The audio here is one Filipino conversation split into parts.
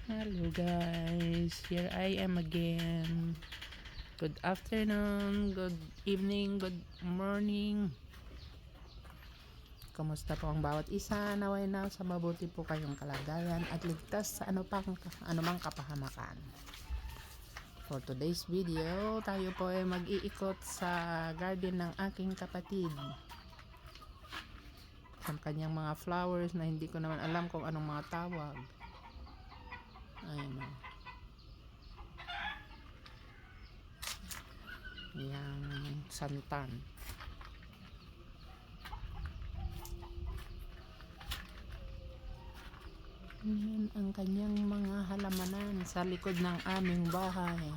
Hello guys, here I am again. Good afternoon, good evening, good morning. Kamusta po ang bawat isa? Naway na sa mabuti po kayong kalagayan at ligtas sa anumang kapahamakan. For today's video, tayo po ay mag-iikot sa garden ng aking kapatid. Ang kanyang mga flowers na hindi ko naman alam kung anong mga tawag. Ayun o. Yang santan. Yan ang kanyang mga halamanan sa likod ng aming bahay.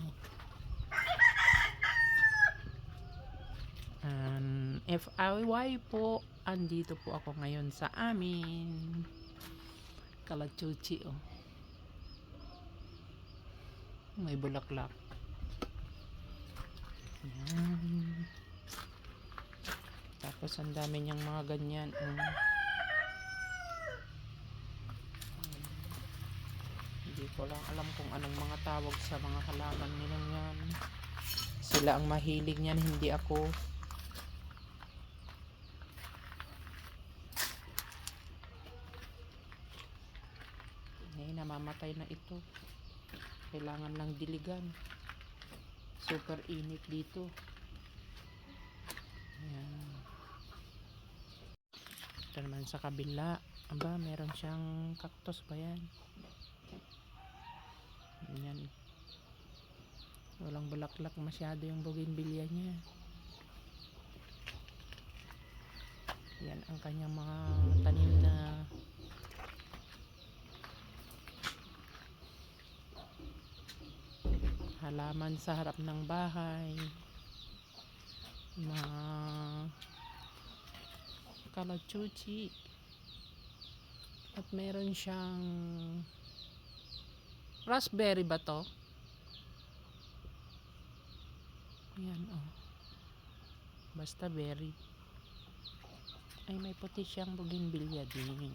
FYI po, andito po ako ngayon sa amin Kalachuchi. Oh. May bulaklak. Yan. Tapos ang dami niyang mga ganyan. Hindi ko lang alam kung anong mga tawag sa mga halaman nilang yan. Sila ang mahilig niyan, hindi ako. Namamatay na ito. Kailangan lang diligan. Super init dito. Ayan. Ito naman sa kabila. Aba, meron siyang cactus ba yan? Ayan. Walang bulaklak masyado yung bougainvillea niya. Yan ang kanyang mga tanim na halaman sa harap ng bahay. Mga kalachuchi. At meron siyang raspberry ba to? Yan oh. Basta berry. Ay may puti siyang bougainvillea din.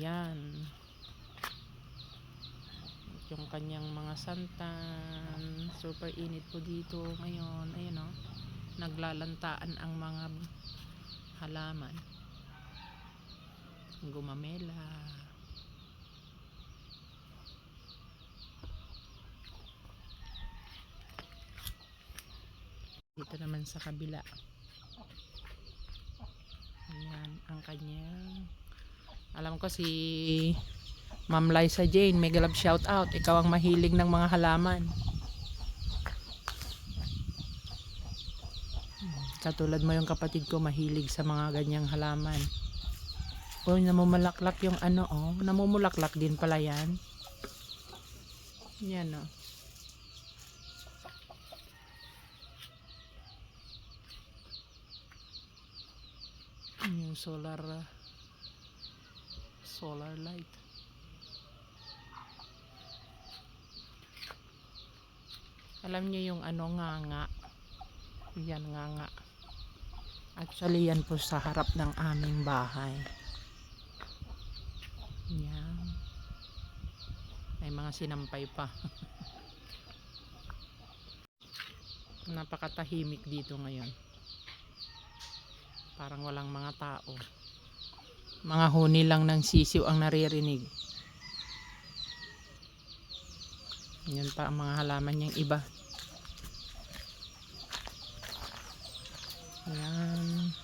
Yan. Yung kanyang mga santan, super init po dito ngayon. Ayun o, naglalantaan ang mga halaman. Gumamela. Dito naman sa kabila. Ayan ang kanyang, alam ko si Ma'am Liza Jane, mega love shout out. Ikaw ang mahilig ng mga halaman. Katulad mo yung kapatid ko, mahilig sa mga ganyang halaman. Oh, namumulaklak yung ano oh. Namumulaklak din pala yan. Yan oh. Yung solar light. Alam niyo yung ano, nganga. Yan, nganga. Actually, yan po sa harap ng aming bahay. Yan. May mga sinampay pa. Napakatahimik dito ngayon. Parang walang mga tao. Mga huni lang ng sisiw ang naririnig. Yan pa ang mga halaman niyang iba. Ayan.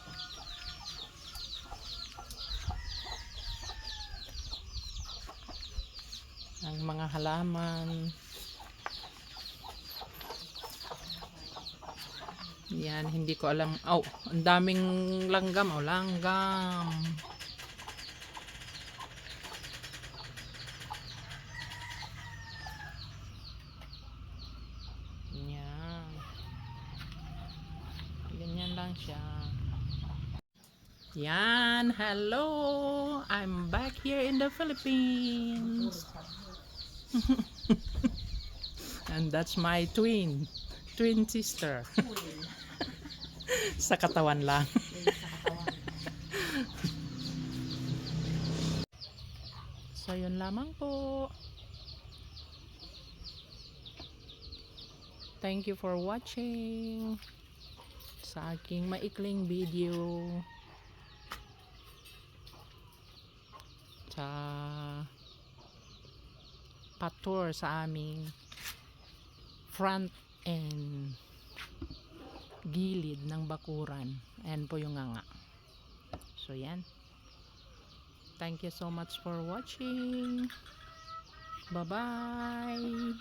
Ang mga halaman. Yan, hindi ko alam. Oh, ang daming langgam. Oh, langgam. Ganyan lang siya. Yan, hello! I'm back here in the Philippines. And that's my twin sister. Sa katawan lang. So yun lamang po. Thank you for watching sa aking maikling video sa patour sa aming front and gilid ng bakuran. Ayan po yung nganga. So yan. Thank you so much for watching. Bye bye.